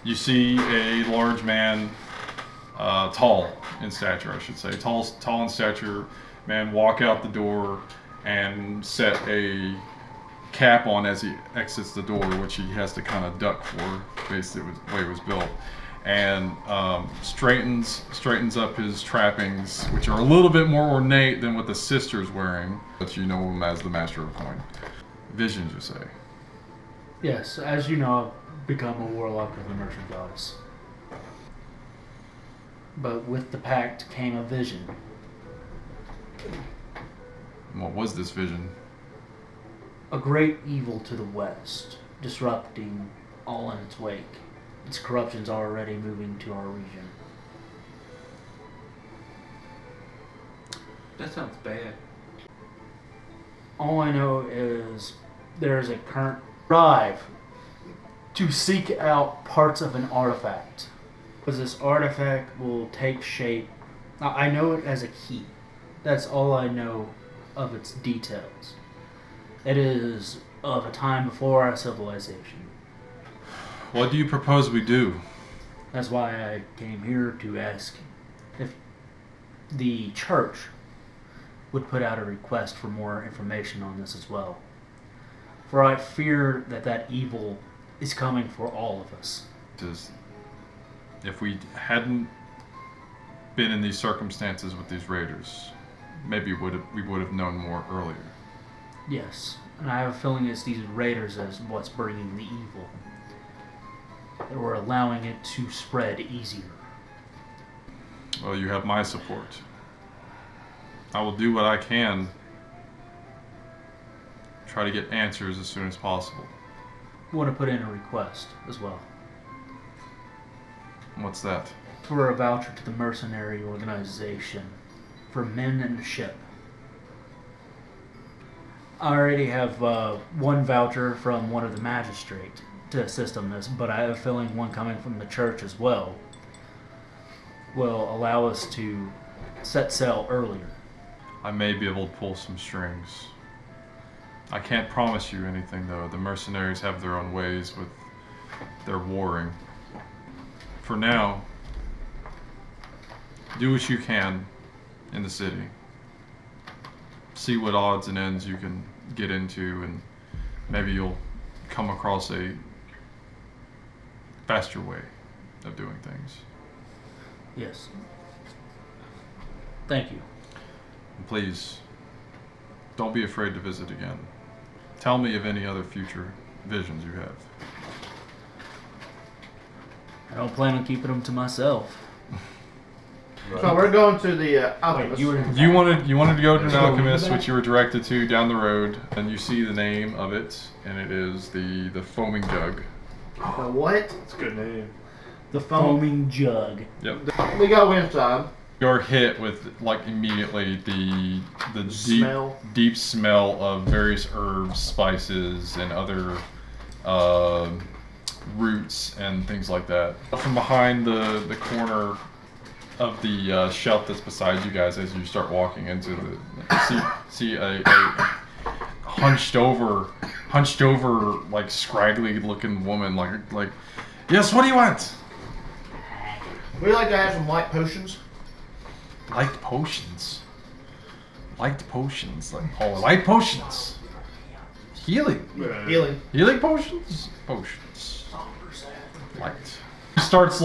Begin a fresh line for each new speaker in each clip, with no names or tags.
You see a large man, tall in stature, I should say, tall in stature man walk out the door and set a cap on as he exits the door, which he has to kind of duck for, basically the way it was built, and straightens up his trappings, which are a little bit more ornate than what the sister's wearing, but you know him as the Master of Coin. Visions, you say?
Yes, as you know, I've become a warlock of the Merchant Goddess. But with the pact came a vision.
What was this vision?
A great evil to the west, disrupting all in its wake. Its corruption's already moving to our region.
That sounds bad.
All I know is there is a current drive to seek out parts of an artifact. Because this artifact will take shape. I know it as a key. That's all I know of its details. It is of a time before our civilization.
What do you propose we do?
That's why I came here to ask if the church would put out a request for more information on this as well. For I fear that evil is coming for all of us.
If we hadn't been in these circumstances with these raiders, maybe we would have known more earlier.
Yes, and I have a feeling it's these raiders as what's bringing the evil. That we're allowing it to spread easier.
Well, you have my support. I will do what I can. Try to get answers as soon as possible.
I want to put in a request as well.
What's that?
For a voucher to the mercenary organization for men and a ship. I already have one voucher from one of the magistrate to assist on this, but I have a feeling one coming from the church as well will allow us to set sail earlier.
I may be able to pull some strings. I can't promise you anything, though. The mercenaries have their own ways with their warring. For now, do what you can in the city. See what odds and ends you can get into, and maybe you'll come across a faster way of doing things.
Yes. Thank you.
And please, don't be afraid to visit again. Tell me of any other future visions you have.
I don't plan on keeping them to myself.
So we're going to the alchemist.
You wanted to go to an alchemist, which you were directed to down the road, and you see the name of it, and it is the foaming jug.
The what?
It's a good name.
The foaming jug.
Yep.
We go inside.
You're hit with immediately the
Smell.
deep smell of various herbs, spices, and other roots and things like that. From behind the corner of the shelf that's beside you guys, as you start walking into see a hunched over like scraggly looking woman like yes, what do you want?
We like to have some light potions.
Light potions, like light potions. Healing potions. Light. She starts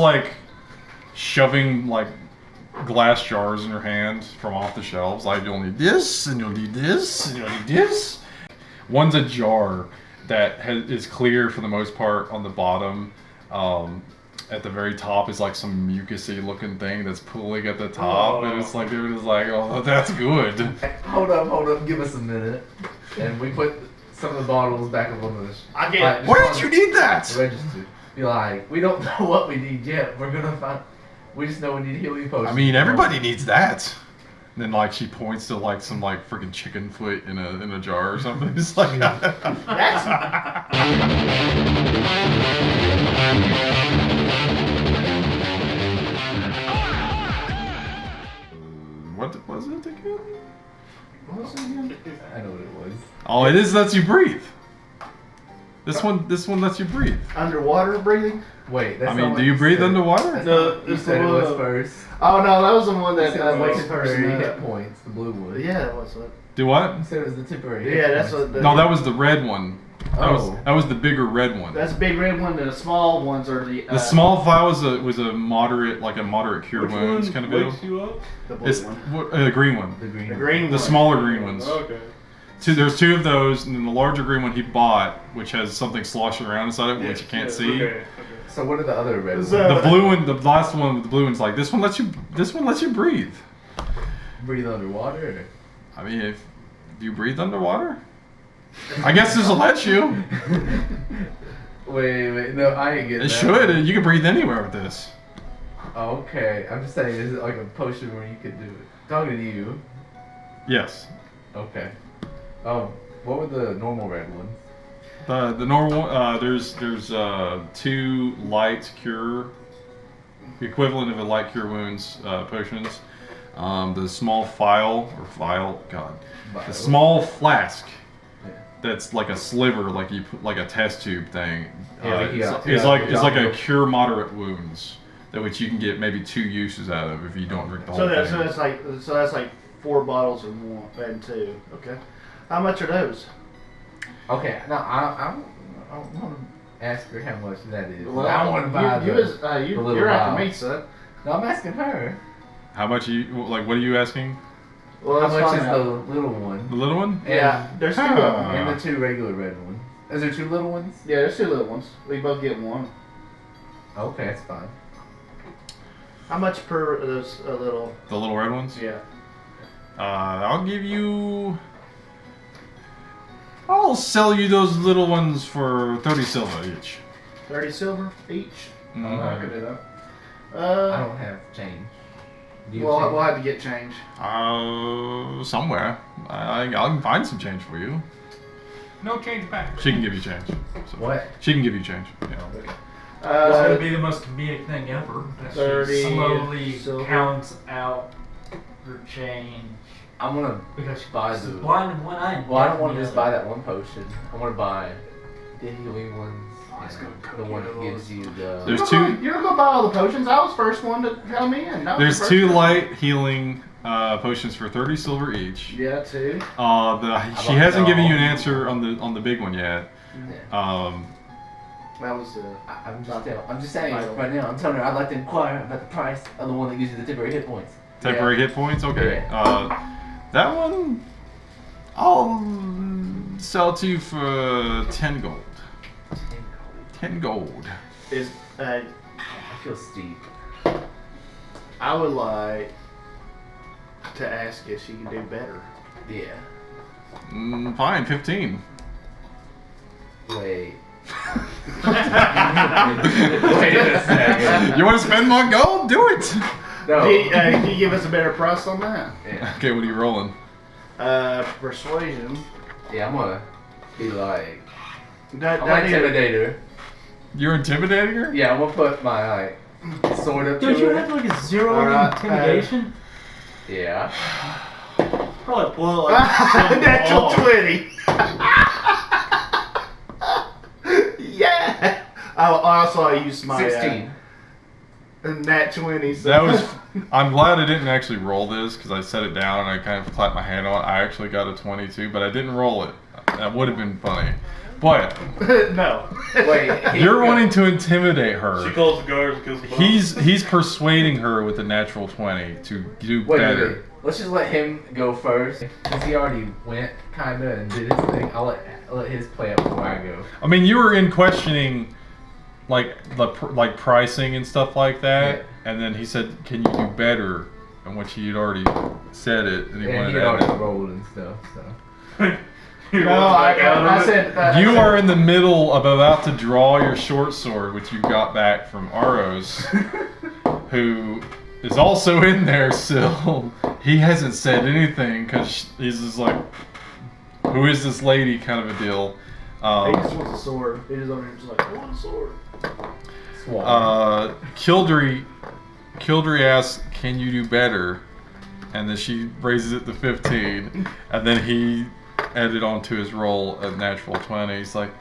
shoving glass jars in her hand from off the shelves. You'll need this, and you'll need this, and you'll need this. One's a jar that is clear for the most part on the bottom. At the very top is some mucusy looking thing that's pulling at the top, and it's they're just oh, that's good.
Hold up, give us a minute. And we put some of the bottles back up on this.
I get it.
Why did you need that?
Registered. Be we don't know what we need yet. We're gonna find. We just know we need healing potions.
I mean, everybody needs that. And then she points to some freaking chicken foot in a jar or something. It's what was it again?
What was it again? I know what it was.
Oh, it is lets you breathe. This one lets you breathe.
Underwater breathing?
Wait, that's
I
not
mean,
what
do you breathe
said.
underwater?
That's
No,
not what you
it's
said
the
it was
one-
first.
Oh no, that was the one that
You said it was
makes the
temporary
person.
hit points, the blue one.
Yeah, that was what.
Do what?
You said it was the temporary hit
Yeah, that's
points.
what. The,
No, that was the red one.
Oh.
That was the bigger red one.
That's a big red one. And the small ones are the.
The small vial was a moderate, like a moderate cure
Which
wounds
one
kind of deal.
wakes you up?
The blue
It's
one.
the green one.
The green
The
one.
green
The
one.
smaller green ones.
Okay.
There's two of those, and then the larger green one he bought, which has something sloshing around inside it, which you can't see.
Okay.
So what are the other red ones?
The blue one, the last one with the blue one's like this one lets you breathe.
Breathe underwater?
I mean, if you breathe underwater, I guess this will let you.
Wait, no, I ain't getting
It
that.
should. You can breathe anywhere with this.
Okay, I'm just saying, is it like a potion where you could do it? Talking to you.
Yes.
Okay. What were the normal red ones?
The normal there's two light cure, the equivalent of a light cure wounds potions. The small the small flask.
Yeah.
That's like a sliver, like you put like a test tube thing.
Yeah, like you got two
It's
out
like
of
it's
the
like a
bottle.
cure moderate wounds, that which you can get maybe 2 uses out of if you don't drink the whole thing.
So that's like 4 bottles in one and 2. Okay. How much are those?
Okay, now I want to ask her how much that is.
Well,
I want to buy
you,
the little
you're after
vial.
me, son.
No, I'm asking her.
How much what are you asking?
Well,
How
let's
much
find
is
out.
the little one?
The little one?
Yeah, there's 2 of them.
And the 2 regular red ones. Is there 2 little ones?
Yeah, there's 2 little ones. We both get one.
Okay, that's fine.
How much per those little?
The little red ones?
Yeah.
I'll give you. I'll sell you those little ones for 30 silver each.
30 silver each.
Mhm.
I can do that.
I don't have change. Do you
We'll
have
have to get change.
Somewhere. I can find some change for you.
No change back.
She can give you change. So.
What?
She can give you change. Yeah.
It's gonna be the most comedic thing ever. That
30
she slowly
silver.
counts out her change
I'm gonna
because she
buy
she's
the.
blind in one eye. and
Well, I
deaf
don't
in
want
the
to just
other.
buy that one potion. I want to buy the healing ones.
it's
and
gonna
the one that gives you the.
There's
You're
two-
You're gonna buy all the potions. I was first one to come in. I was
There's
the first
2
one.
light healing potions for 30 silver each.
Yeah, 2.
She
bought
hasn't given you an
all.
answer on the big one yet.
Yeah.
That was
I'm just saying right now. I'm telling her I'd like to inquire about the price of the one that gives you the temporary hit points.
Temporary hit points? Okay. That one, I'll sell to you for 10 gold. 10 gold.
is.
I feel steep.
I would like to ask if she can do better.
Yeah.
Fine, 15.
Wait. Wait a second.
You want to spend more gold? Do it.
No.
Can you give us a better price on that?
Yeah.
Okay, what are you rolling?
Persuasion.
Yeah, I'm gonna be like.
That,
I'm
that
an
either-
intimidator.
You're intimidating her?
Yeah, I'm gonna put my like sword up
Don't
to
you
her.
have like a 0
Alright,
intimidation?
Yeah.
Probably pull it like
Natural
oh.
20. Yeah. I saw you use my
16.
nat 20. So.
That was. I'm glad I didn't actually roll this because I set it down and I kind of clapped my hand on it. I actually got a 22, but I didn't roll it. That would have been funny. But
No.
Wait.
you're wanting to intimidate her.
She calls the guards because
He's persuading her with a natural 20 to do
Wait,
better.
wait. Let's just let him go first, since he already went kinda and did his thing. I'll let his play out before I go.
I mean, you were in questioning, like pricing and stuff like that,
Yeah.
and then he said, "Can you do better?" And which he had already said it, and he
Yeah,
wanted
he
to
already
add it.
rolled and stuff. So.
No, I said.
You are in the middle of about to draw your short sword, which you got back from Aros, who is also in there still. He hasn't said anything because he's just like, "Who is this lady?" kind of a deal.
He just wants a sword. He just over here just like, I want a sword.
Swallow.
Kildry asks, "Can you do better?" And then she raises it to 15, and then he added onto his roll a natural 20. He's like,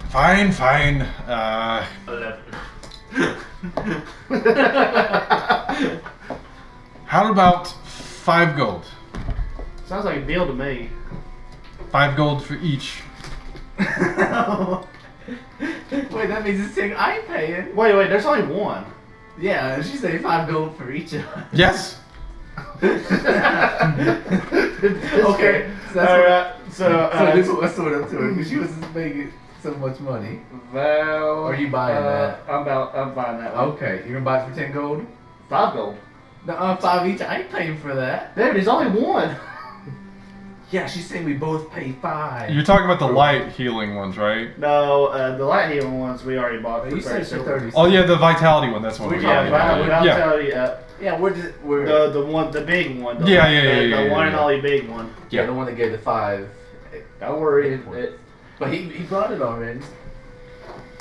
fine.
11.
How about 5 gold?
Sounds like a deal to me.
5 gold for each.
Wait, that means it's saying I'm paying.
Wait, there's only one.
Yeah, she said 5 gold for each of us.
Yes.
Okay, so that's
Alright, so
this is what I sold up to her because she was making so much money.
Val.
Are you buying that?
I'm buying that one.
Okay, you're gonna buy it for 10 gold?
5 gold.
No, 5 each. I ain't paying for that.
Dude, there's only one.
Yeah, she's saying we both pay 5.
You're talking about the light healing ones, right?
No, the light healing ones we already bought for
You said
30
for
silver.
30.
Oh yeah, the vitality one. That's what
We're
we're
talking
talking
about.
about.
I'll
Yeah.
tell you,
Yeah, we're
the big one.
Yeah,
The one and
yeah.
only big one.
yeah, the one that gave the 5.
Don't worry.
But he brought it already.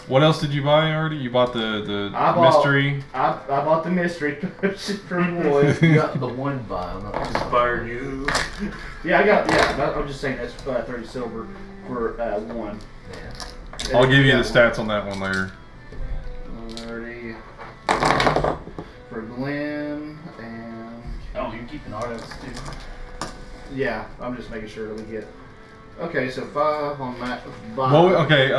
What else did you buy already? You bought the
I bought-
mystery.
I bought the mystery potion from Roy.
You got the one vial, not just
Inspire you. Yeah, I'm just saying that's 30 silver for one.
Yeah.
I'll give you the stats on that one later.
30 for Glenn and
Oh, you're keeping artists too.
yeah, I'm just making sure that we get. Okay, so 5 on that.
Okay.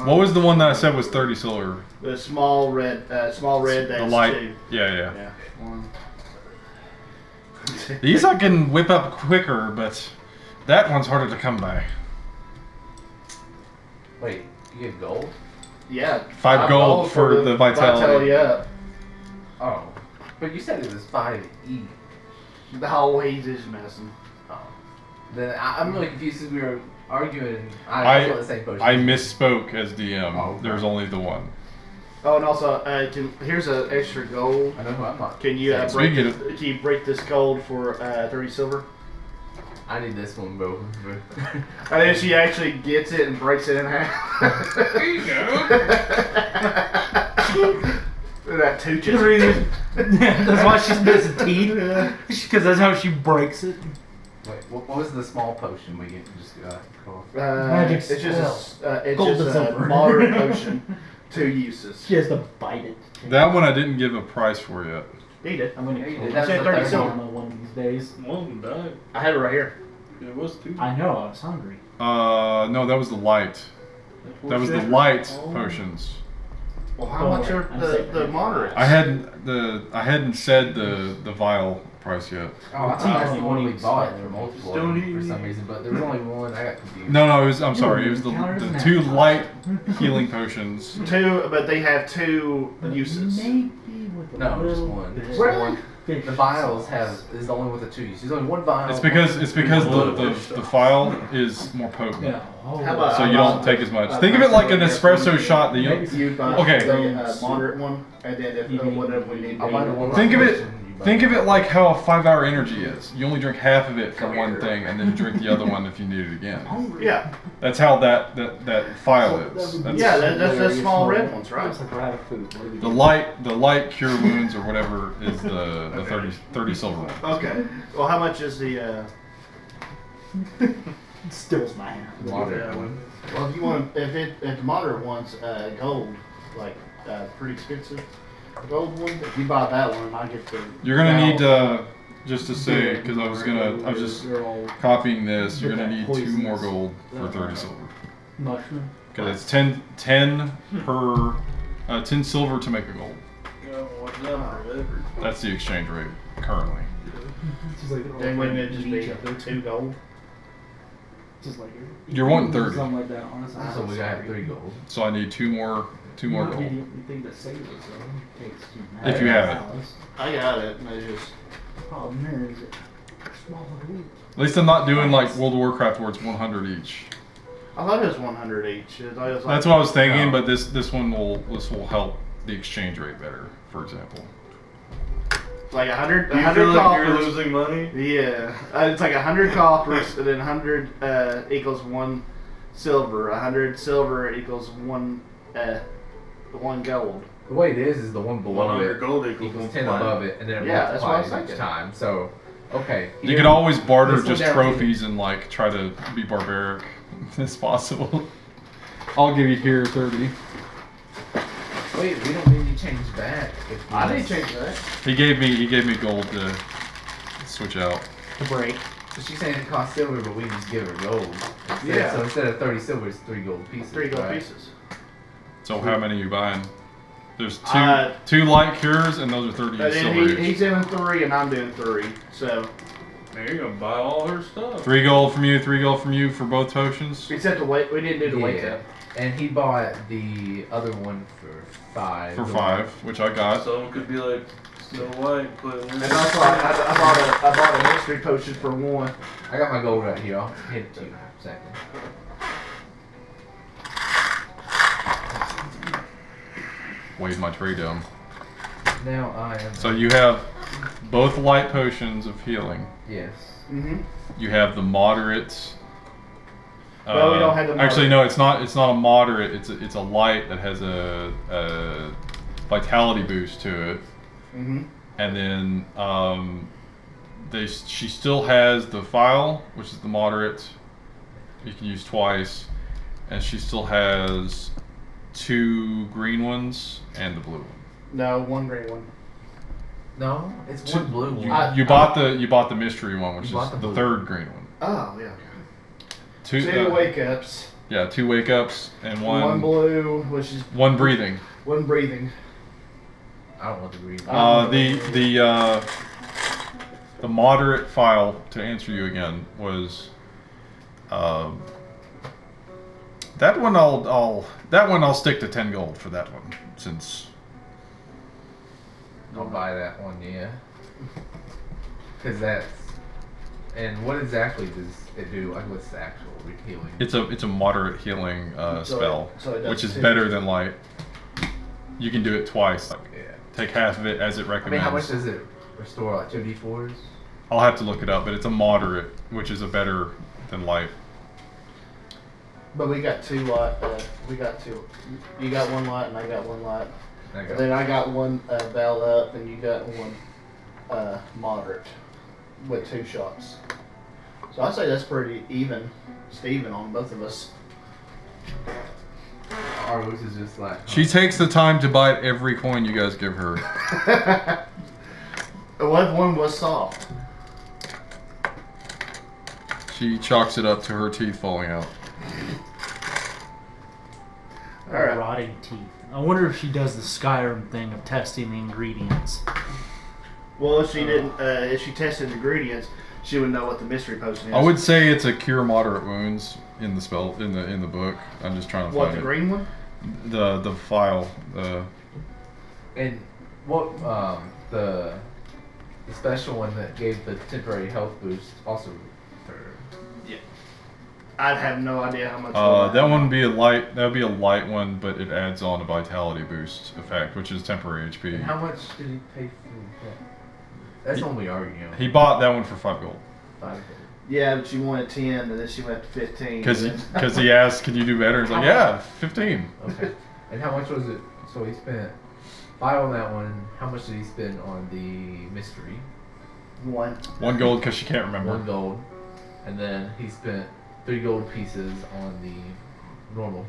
What was the one that I said was 30 silver?
The small red. That's
The light.
2.
Yeah.
Yeah, 1.
These I can whip up quicker, but that one's harder to come by.
Wait, you get gold?
Yeah.
5 gold for the vitality.
up.
Oh. But you said it was 5 each.
The whole he's just messing.
Oh. Then I'm really confused because we were arguing. I thought the same potion.
I misspoke as DM.
Oh, okay.
There's only the one.
Oh, and also, here's an extra gold.
I know who I'm not.
Can you
Thanks.
break?
We get
Can you break this gold for 30 silver?
I need this one, bro.
And then she actually gets it and breaks it in half.
There you go.
That tooch.
That's why she's missing teeth. Because that's how she breaks it.
Wait, what was the small potion we get? Just call?
Magic
It's just it's
Gold
just
to
a
silver.
moderate potion. 2 uses.
She has to bite it.
That one I didn't give a price for yet.
Eat it.
I'm gonna
Yeah, you
kill
did.
it.
That's
said
the
30
third
silver.
one.
One of these days.
One of them died.
I had it right here.
It was 2.
I know, I was hungry.
No, that was the light. That was the light potions.
Well, how much are the moderates?
I hadn't said the vial price yet.
Oh, I thought that's the one we
Teeth.
bought. There were multiple
Don't
of them for
eat.
some reason, but there was only one. I got confused.
No, it was. I'm sorry. It was the
Counters and
2
apples.
light healing potions.
2, but they have 2 uses.
Maybe with a
No, just
little
one.
bit.
Just
Really?
one.
Fish
The vials
sauce.
is the only with the 2 uses. There's only one vial.
It's because the vial is more potent.
Yeah. Oh,
How about-
So you don't take as much. Think of it like an espresso shot that you.
You buy
Okay.
the moderate one, and then if whatever we need.
I'll buy the one.
Think of it.
potion, you buy
Think
the
of it like how a 5-hour energy is. You only drink half of it for one thing, and then drink the other one if you need it again.
Yeah,
That's how that vial is. That's,
yeah, that's the small red ones, right?
Looks like we're out of food. What do we
The
do?
light cure wounds or whatever is the 30 silver one.
Okay. Well, how much is the?
Stills my hand.
moderate one.
Well, if you want, if the moderate one's gold, like pretty expensive gold one. If you buy that one, I get the.
You're gonna need just to say because I was just
They're all
copying this. You're gonna need 2 more gold for 30 silver
mushroom.
because it's 10 per 10 silver to make a gold. That's the exchange rate currently.
Just like
Then wouldn't it just be 2 gold?
Just like
You're wanting 30.
Something like that, honestly.
So we got 3 gold.
So I need 2 more gold.
You think that saves us, though. Takes two
If you have it.
hours.
I got it. I just.
Problem is, it's smaller wheat.
At least I'm not doing like World of Warcraft where it's 100 each.
I thought it was 100 each. That's
That's what I was thinking, but this will help the exchange rate better. For example.
like 100
You
100
feel like
coppers.
you're losing money?
Yeah, it's like 100 coppers, and then 100 equals 1 silver. 100 silver equals 1 gold.
The way it is the one below
100
it
gold
equals
equals
10
1
above it, and then it
Yeah, that's what I was
multiplies each
thinking.
time. So Okay.
You could always barter
This one
just
down
trophies and like try to be barbaric as possible. I'll give you here 30.
Wait, we don't need to change back. If
I didn't change that.
He gave me gold to switch out.
To break.
So she's saying it costs silver, but we can just give her gold. Instead.
Yeah.
So instead of 30 silver, it's 3 gold pieces.
3 gold
right?
pieces.
So how many are you buying? There's
Uh,
two light cures and those are 30
But
silver
then
each.
he's doing 3 and I'm doing 3. So
Man, you're gonna buy all her stuff.
3 gold from you, 3 gold from you for both potions.
except the wait, we didn't do the wake
Yeah.
up.
And he bought the other one for 5.
For 5, which I got.
Some could be like Snow White, put it in
And
there.
also I bought a mystery potion for 1.
I got my gold right here. I'll hand it to you in a second.
Weighed my trade down.
Now I am.
So you have both light potions of healing.
Yes.
Mm-hmm.
You have the moderate.
Well, we don't have the
Actually,
moderate.
no, it's not a moderate. It's a light that has a vitality boost to it,
Mm-hmm.
and then she still has the vial, which is the moderate. You can use twice, and she still has 2 green ones and the blue one.
No, 1 green one.
No, it's one blue one.
You bought the mystery one, which
You
is
bought the
the
blue
third green one.
Oh yeah.
2
2 wake ups.
Yeah, 2 wake ups and
1 blue, which is
1 breathing.
1 breathing.
I don't want the green one.
The moderate file, to answer you again, was that one. I'll stick to 10 gold for that one, since
I'll buy that one, yeah. Cause that's. And what exactly does it do? Like, what's the actual healing?
it's a moderate healing spell,
so it does
which is
2.
better than light. You can do it twice. Like,
Yeah.
take half of it as it
I mean,
recommends.
how much does it restore? Like 2d4s?
I'll have to look it up, but it's a moderate, which is a better than light.
But we got 2 lot. We got 2. You got 1 lot and I got 1 lot.
I got-
Then I got 1 bell up and you got 1 moderate with 2 shots. So I'd say that's pretty even, Steven, on both of us.
Ours is just like.
She takes the time to bite every coin you guys give her.
What one was soft?
She chalks it up to her teeth falling out.
Alright.
Rotting teeth. I wonder if she does the Skyrim thing of testing the ingredients.
Well, if she didn't, if she tested ingredients, she would know what the mystery potion is.
I would say it's a cure moderate wounds in the spell in the book. I'm just trying to
What,
find
the
it.
green one?
The file.
And what the special one that gave the temporary health boost also for
I'd have no idea how much.
That one would be a light. That would be a light one, but it adds on a vitality boost effect, which is temporary HP.
and how much did he pay for that? That's
He-
when we argue.
He bought that one for 5 gold.
5 gold.
Yeah, but she wanted 10, and then she went to 15.
Because he asked, "Can you do better?" He's like, "Yeah, 15."
Okay. And how much was it? So he spent 5 on that one. How much did he spend on the mystery?
1.
1 gold because she can't remember.
1 gold. And then he spent 3 gold pieces on the normal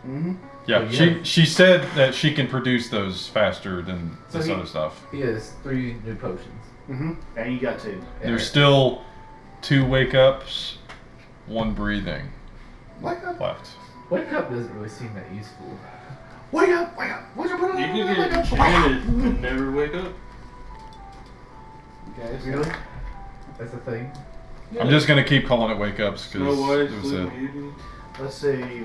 healing.
Mm-hmm.
Yeah,
So you
she said that she can produce those faster than
So
this
he-
other stuff.
He has 3 new potions.
Mm-hmm. And you got 2.
There's still 2 wake ups, 1 breathing
Wake up!
left.
Wake up doesn't really seem that useful.
Wake up! Wake up! Wake up! Wake up!
You can
Wake
get
up!
enchanted and never wake up.
Okay, so
Really? That's a thing.
I'm just gonna keep calling it wake ups
Snow
because
White,
it was
Sleeping
it.
Beauty.
let's see.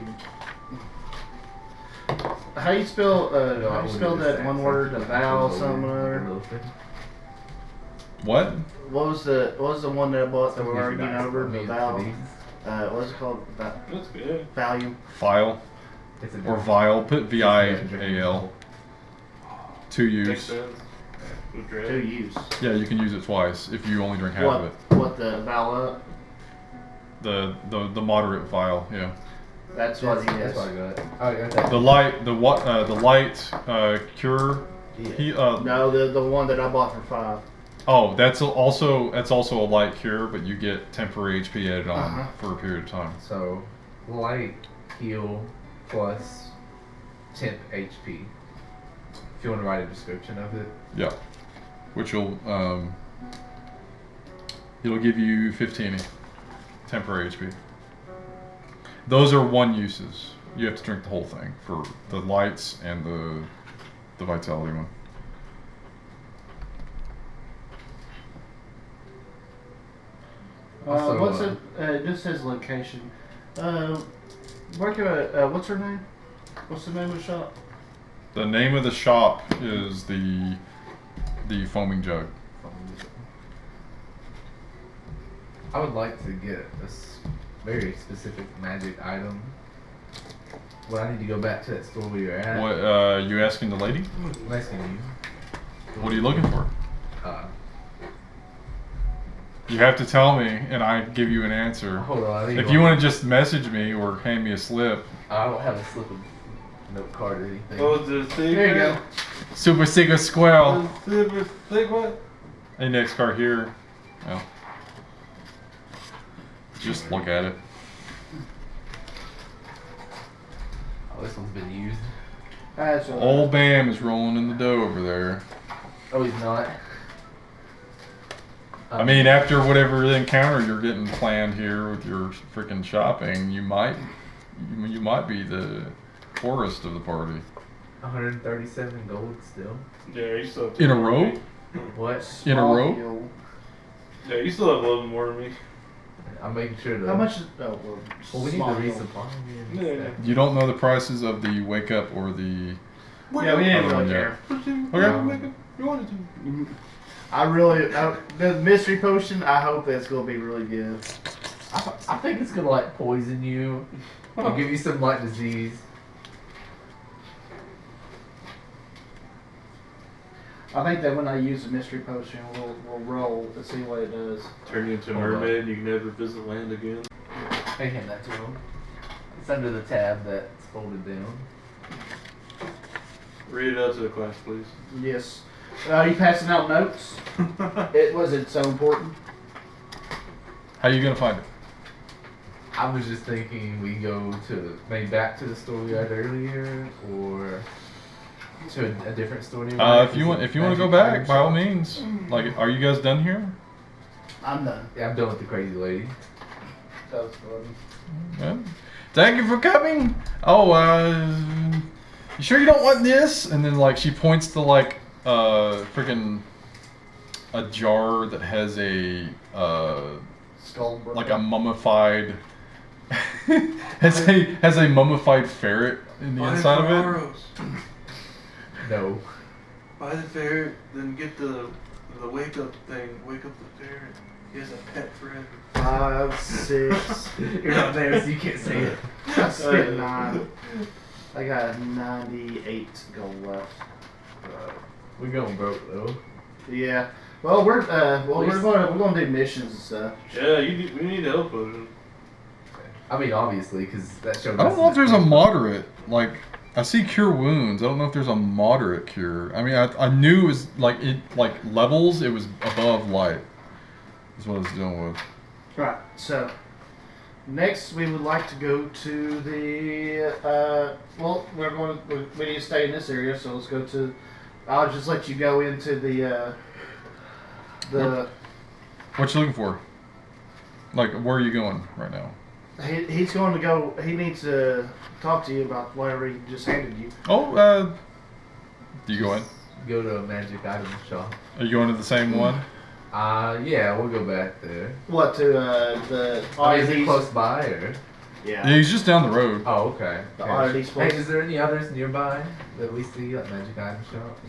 How you spell? How you spell that one word? A vowel, something or other?
What?
What was the one that I bought that we were arguing over? The vowel.
It's
What's it called?
That's good.
Value.
File
a
or vial? Put VIAL. 2
Makes
use.
sense. Good dread.
2 use.
Yeah, you can use it twice if you only drink half of it.
What the vowel up?
The moderate vial. Yeah.
That's what he
That's
is.
what I got. I got that.
The light cure.
Yeah.
He
No, the one that I bought for 5.
Oh, that's also a light cure, but you get temporary HP added on for a period of time.
So, light heal plus temp HP. If you want to write a description of it.
Yeah, which will it'll give you 15 temporary HP. Those are one uses. You have to drink the whole thing for the lights and the vitality one.
Also,
What's it? This says location. Where can what's her name? What's the name of the shop?
The name of the shop is the foaming jug.
I would like to get a very specific magic item. Would I need to go back to that store where you're at?
What you asking the lady?
I'm asking you.
What are you looking for?
Uh,
You have to tell me, and I give you an answer.
hold on.
If you want to just message me or hand me a slip.
I don't have a slip of note card or anything.
Oh, the secret.
There you go.
Super Secret Squirrel.
What?
Index card here. Well, just look at it.
Oh, this one's been used.
That's all
Old Bam is rolling in the dough over there.
Oh, he's not.
I mean, after whatever encounter you're getting planned here with your freaking shopping, you might be the poorest of the party.
137 gold still.
Yeah, you still have
In a row?
What?
In a
Small
row?
deal.
Yeah, you still have a little more than me.
I'm making sure that.
How much is? Oh,
Well, we need
small
to
deal.
resupply.
Yeah.
You don't know the prices of the wake up or the.
Yeah, we didn't
Other one
really
yet.
care.
Okay.
I really the mystery potion. I hope that's gonna be really good.
I think it's gonna like poison you. Or give you some like disease.
I think that when I use the mystery potion, we'll roll to see what it does.
Turn you into a
Hold on.
mermaid and you can never visit land again.
I hand that to him. It's under the tab that's folded down.
Read it out to the class, please.
Yes. Are you passing out notes? It wasn't so important.
How you gonna find it?
I was just thinking we go to maybe back to the store we had earlier, or to a different store nearby.
If you want to go back, by all means. Like, are you guys done here?
I'm done.
Yeah, I'm done with the crazy lady.
That was fun.
Yeah. Thank you for coming. Oh, you sure you don't want this? And then like she points to like freaking a jar that has a
Skull.
like a mummified has a mummified ferret in the inside of it.
No.
Buy the ferret, then get the wake up thing. Wake up the ferret. He has a pet forever.
5, 6.
You're not there, so you can't say it.
I spent 9. I got 98 gold left.
We're going broke though.
Yeah. Well, we're gonna do missions and stuff.
Yeah, we need a health potion.
I mean, obviously, because that showed.
I don't know if there's a moderate. Like, I see cure wounds. I don't know if there's a moderate cure. I mean, I knew it was like levels. It was above light. Is what I was dealing with.
Right. So next, we would like to go to the. Well, we need to stay in this area, so let's go to. I'll just let you go into the.
What you looking for? Like, where are you going right now?
He's going to go. He needs to talk to you about whatever he just handed you.
Oh, do you go in?
Go to a magic item shop.
Are you going to the same one?
Yeah, we'll go back there.
What to the?
Is it close by or?
Yeah, he's just down the road.
Oh, okay.
The oddities
Hey,
place.
is there any others nearby that we see like magic item shops?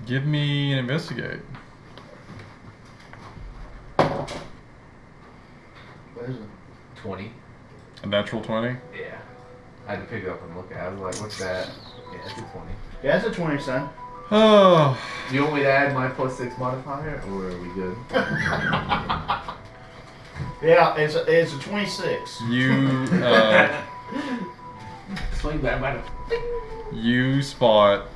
Give me an investigate.
What is it?
20.
A natural 20.
Yeah. I had to pick it up and look at it. I was like, what's that? Yeah, it's a 20.
Yeah, it's a 20, son.
Oh,
Do you want me to add my +6 modifier, or are we good?
Yeah, it's a 26.
you
Swing back by
you spot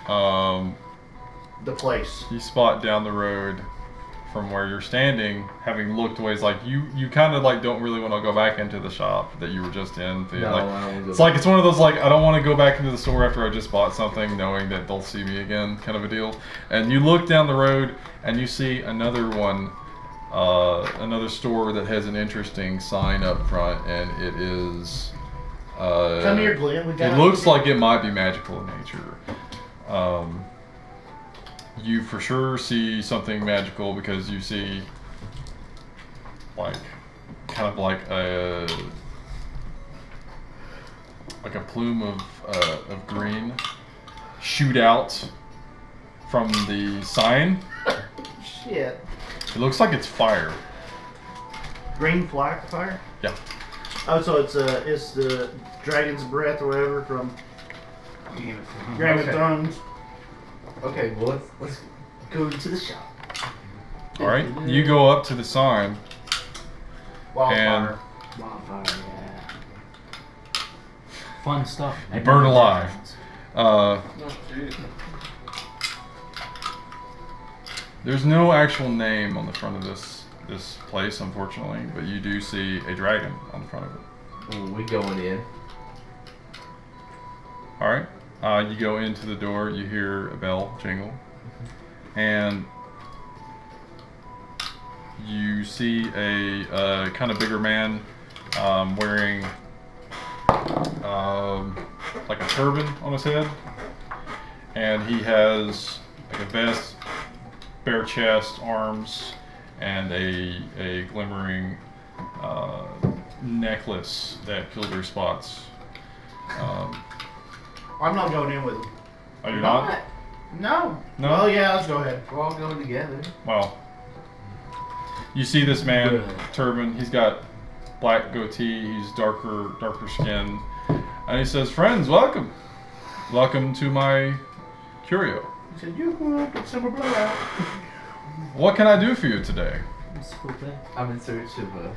The place.
You spot down the road from where you're standing, having looked ways like you kind of like don't really want to go back into the shop that you were just in.
No,
Like,
I don't want to
it's like it's one of those like I don't want to go back into the store after I just bought something, knowing that they'll see me again, kind of a deal. And you look down the road and you see another one, another store that has an interesting sign up front, and it is.
Come here, Glenn.
It looks like it might be magical in nature. You for sure see something magical because you see like kind of like a plume of green shoot out from the sign.
Shit.
It looks like it's fire.
Green fire?
Yeah.
Oh, so it's the dragon's breath or whatever from Game of Thrones.
Okay, well let's go to the shop.
All right, you go up to the sign.
Wildfire.
Wildfire, yeah. Fun stuff.
You burn alive.
Oh, jeez.
There's no actual name on the front of this place, unfortunately, but you do see a dragon on the front of it.
Ooh, we going in.
All right. You go into the door, you hear a bell jingle, and you see a kind of bigger man wearing like a turban on his head, and he has like a vest, bare chest, arms, and a glimmering necklace that killed your spots.
I'm not going in with him.
Are you not?
No.
No?
Well, yeah, let's go ahead.
We're all going together.
Well, you see this man, turban. He's got black goatee. He's darker skin, and he says, "Friends, welcome to my curio.
He said, "You go up and summer blowout."
What can I do for you today?"
I'm in search of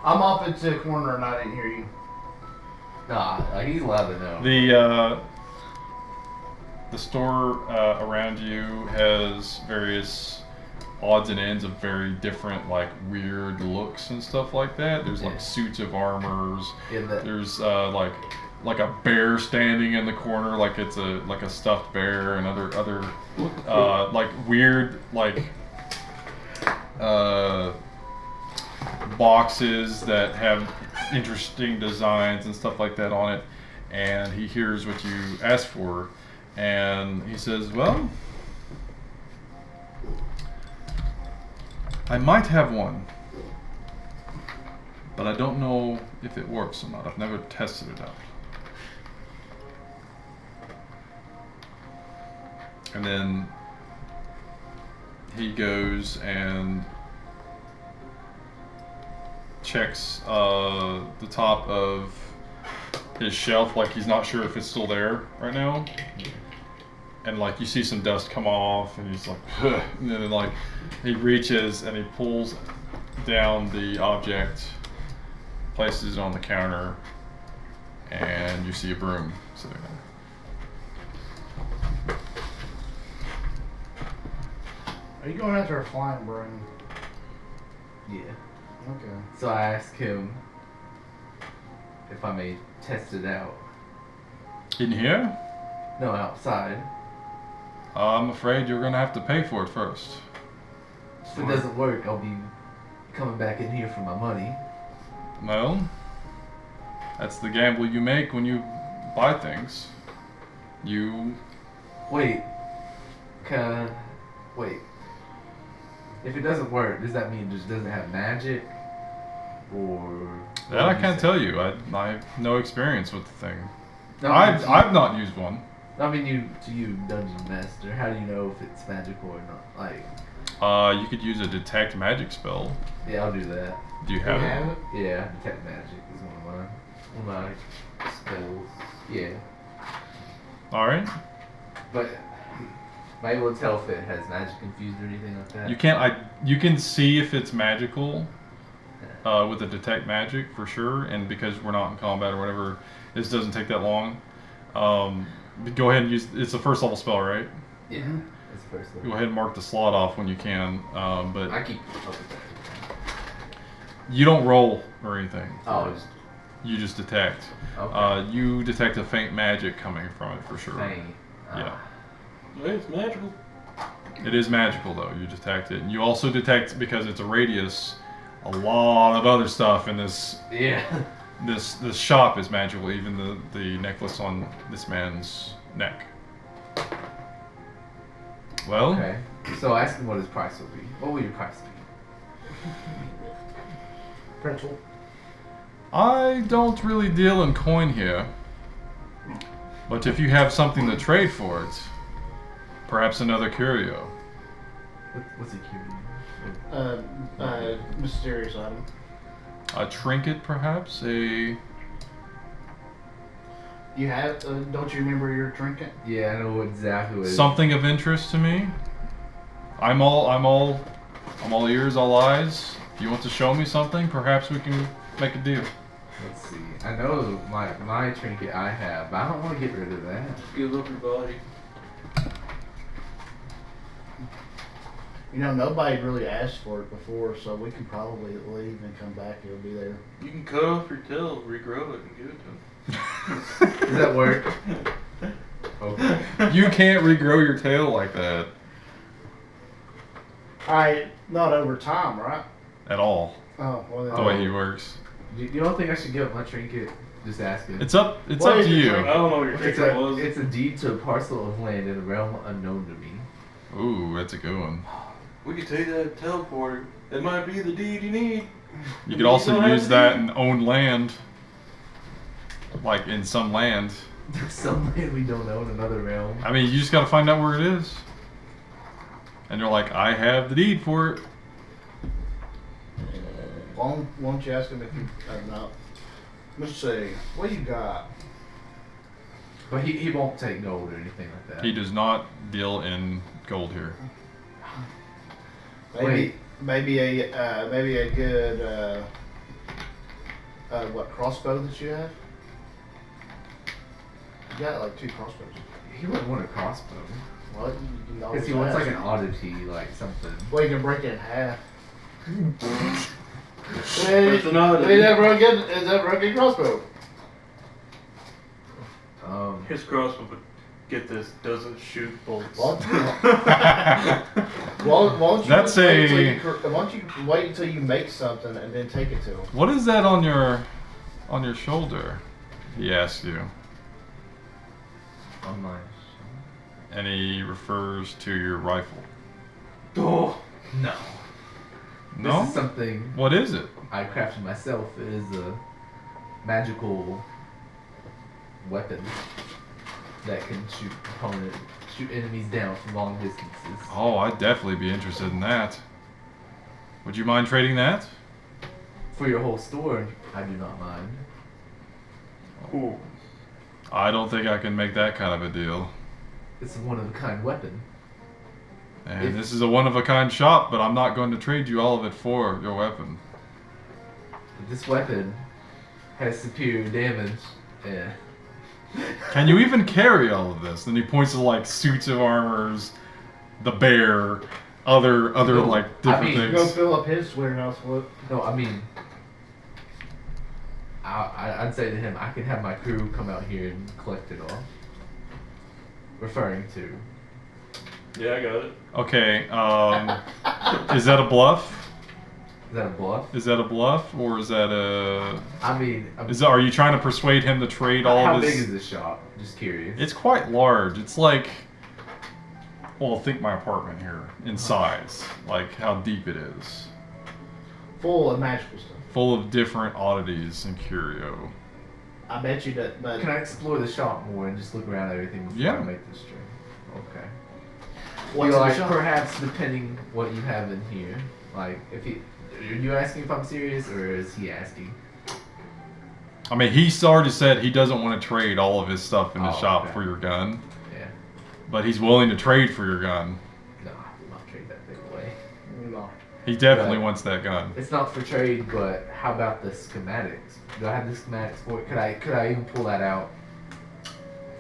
I'm off into the corner and I didn't hear you.
Nah, he's allowed to know.
The store around you has various odds and ends of very different, like weird looks and stuff like that. There's like suits of armors. There's like a bear standing in the corner, like it's a stuffed bear, and other like weird boxes that have interesting designs and stuff like that on it. And he hears what you asked for, and he says, "Well, I might have one, but I don't know if it works or not. I've never tested it out." And then he goes and checks the top of his shelf, like he's not sure if it's still there right now. And like you see some dust come off, and he's like, "Ugh." And then like he reaches and he pulls down the object, places it on the counter, and you see a broom sitting there.
Are you going after a flying broom?
Yeah.
Okay.
So I asked him if I may test it out.
In here?
No, outside.
I'm afraid you're gonna have to pay for it first.
If it doesn't work, I'll be coming back in here for my money.
Well, that's the gamble you make when you buy things. You...
Wait. Wait. If it doesn't work, does that mean it just doesn't have magic? Or...
That I can't tell you. I have no experience with the thing.
No,
I've not used one.
I mean, you dungeon master, how do you know if it's magical or not? Like...
You could use a detect magic spell.
Yeah, I'll do that.
Do you have it?
Yeah, detect magic is one of my spells. Yeah.
Alright.
But... am I able to tell if it has magic infused or anything like that?
You can't. You can see if it's magical, with a detect magic for sure, and because we're not in combat or whatever, this doesn't take that long. Go ahead and use. It's a first level spell, right?
Yeah. It's the first
Go
level.
ahead and mark the slot off when you can. But
I keep up with that.
you don't roll or anything.
Oh, it's
You just detect.
okay.
You detect a faint magic coming from it for sure.
Faint.
Yeah.
Hey, it's magical.
It is magical though. You detect it. And you also detect, because it's a radius, a lot of other stuff in this
Yeah.
this shop is magical. Even the necklace on this man's neck. Well,
Okay. So ask him what his price will be. What will your price be?
Pretzel.
I don't really deal in coin here. But if you have something to trade for it, perhaps another curio.
What's he curious?
Mysterious item.
A trinket, perhaps? A...
You have? Don't you remember your trinket?
Yeah, I know exactly what it is.
Something of interest to me? I'm all ears, all eyes. If you want to show me something, perhaps we can make a deal.
Let's see. I know my trinket I have, but I don't want to get rid of that.
Give up your body.
You know, nobody really asked for it before, so we can probably leave and come back. It'll be there.
You can cut off your tail, regrow it, and give it to him.
Does that work? Okay.
You can't regrow your tail like that
Not over time, right?
at all.
Oh, well then.
The way he works.
You don't think I should give up my trinket? Just asking.
It's up
What
to
is your
you.
trinket?
I don't know what your
It's
trinket was.
a deed to a parcel of land in a realm unknown to me.
Ooh, that's a good one.
We could take that teleporter. It might be the deed you need.
You could also use that and own land. Like in some land.
There's some land we don't know in another realm.
I mean, you just gotta find out where it is. And you're like, I have the deed for it.
Won't you ask him if you no. Let's see. What you got?
But he won't take gold or anything like that.
He does not deal in gold here.
Maybe a good what crossbow that you have? You got like 2 crossbows.
He wouldn't want a crossbow.
What? You can always
Because he wants like
ask.
an oddity, like something.
Well, you can break it in half.
That's an oddity.
Is that broken crossbow?
His crossbow, but get this, doesn't shoot bolts.
Won't you
That's
wait
a-
why don't you wait until you make something and then take it to him?
What is that on your shoulder? He asks you.
On my.
And he refers to your rifle.
Oh no!
No?
This is something
What is it?
I crafted myself. It is a magical weapon that can shoot enemies down from long distances.
Oh, I'd definitely be interested in that. Would you mind trading that?
For your whole store, I do not mind.
Ooh.
I don't think I can make that kind of a deal.
It's a one-of-a-kind weapon.
And this is a one-of-a-kind shop, but I'm not going to trade you all of it for your weapon.
This weapon has superior damage. Yeah.
Can you even carry all of this? Then he points to like suits of armors, the bear, other
No,
like
I
different
mean,
Go
things.
fill up his warehouse with.
No, I mean, I'd say to him, I can have my crew come out here and collect it all. Referring to.
Yeah, I got it.
Okay, is that a bluff?
Is that a bluff?
Is that a bluff, or is that a?
I mean,
Are you trying to persuade him to trade all
how
of his?
big is this shop? Just curious.
It's quite large. It's like, well, think my apartment here in size, like how deep it is,
Full of magical stuff.
full of different oddities and curio.
I bet you that, but
Can I explore the shop more and just look around at everything before
Yeah.
I make this trade? Okay.
what's
You're
in the
like,
shop?
perhaps depending what you have in here. Like, if he, are you asking if I'm serious, or is he asking?
I mean, he's already said he doesn't want to trade all of his stuff in the
Oh,
shop
okay.
for your gun,
Yeah.
but he's willing to trade for your gun.
No, I will not trade that thing away.
No.
He definitely
Right.
wants that gun.
It's not for trade, but how about the schematics? Do I have the schematics for it? Could I even pull that out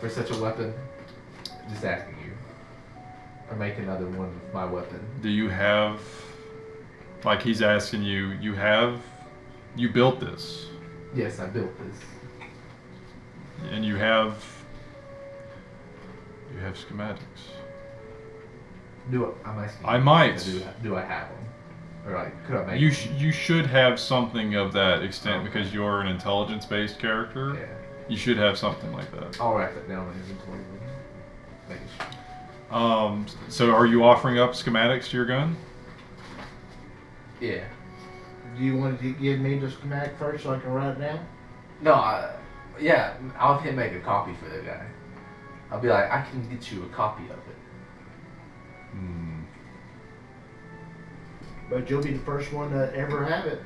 for such a weapon? Just asking you. Or make another one with my weapon.
Do you have, like he's asking you, you built this,
Yes, I built this.
and you have schematics.
I'm asking.
I might.
Do I have them? Or like, could I make?
You should have something of that extent because you're an intelligence-based character.
Yeah.
You should have something like that.
I'll write that down in inventory. Making sure.
So are you offering up schematics to your gun?
Yeah.
Do you want to give me the schematic first so I can write it down?
No, yeah, I'll have him make a copy for the guy. I'll be like, I can get you a copy of it.
Hmm.
But you'll be the first one to ever have it.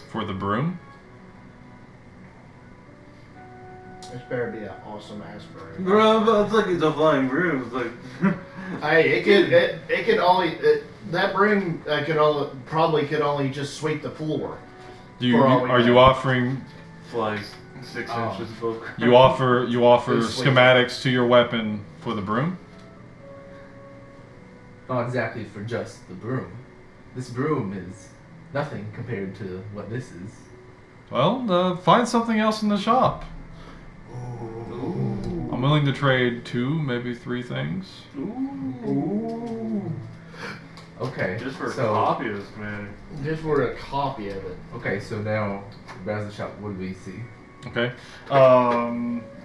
For the broom?
This better be an awesome aspirin.
Bro, it's like it's a flying broom. It's like.
Hey, it could only that broom could only just sweep the floor.
Are you offering
Flies 6 inches above.
you offer
It's sweet.
schematics to your weapon for the broom?
Not exactly for just the broom. This broom is nothing compared to what this is.
Well, find something else in the shop. I'm willing to trade 2, maybe 3 things.
Ooh.
Okay.
Just for a
so,
copy of this schematic.
Just for a copy of it.
Okay, so now browse the shop. What do we see?
Okay.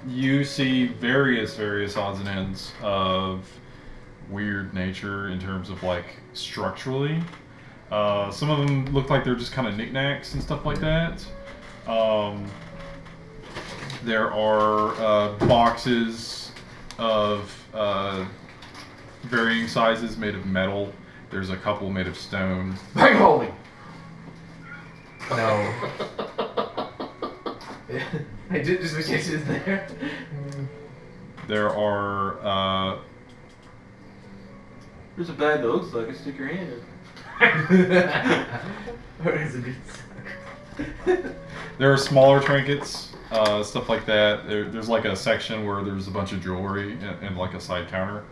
You see various odds and ends of weird nature in terms of like structurally. Some of them look like they're just kind of knickknacks and stuff like that. There are boxes of varying sizes made of metal. There's a couple made of stone.
Bang holding.
No. I did just wish it was there.
There are
There's a bag that looks like a stick your hand in.
Or is it good?
there are smaller trinkets, stuff like that. There's like a section where there's a bunch of jewelry and like a side counter.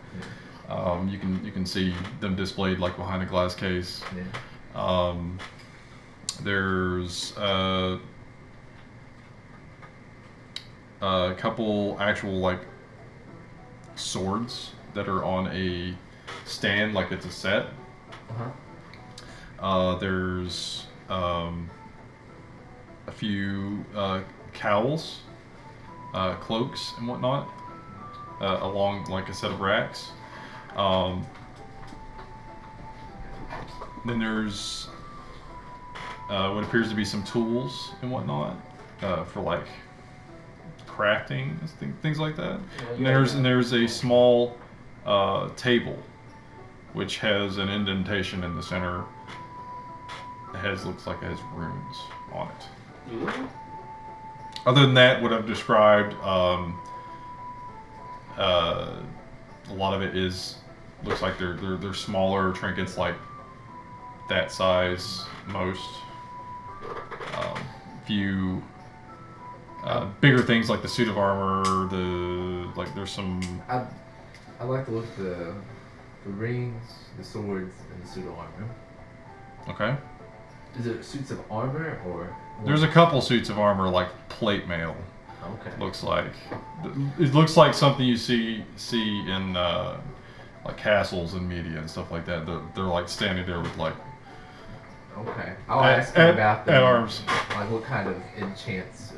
You can see them displayed like behind a glass case.
Yeah.
There's a couple actual like swords that are on a stand, like it's a set. There's a few cowls, cloaks, and whatnot along like a set of racks. Then there's what appears to be some tools and whatnot for like crafting, things like that. And there's a small table which has an indentation in the center. Looks like it has runes on it.
Ooh.
Other than that, what I've described, a lot of it looks like they're smaller trinkets, like that size most. Few bigger things like the suit of armor. There's some.
I like to look at the rings, the swords, and the suit of armor.
Okay.
Is it suits of armor or?
There's a couple suits of armor, like plate mail.
Okay.
Looks like it looks like something you see in like castles and media and stuff like that. They're like standing there with like.
Okay. I'll ask him about them.
at arms.
Like what kind of enchants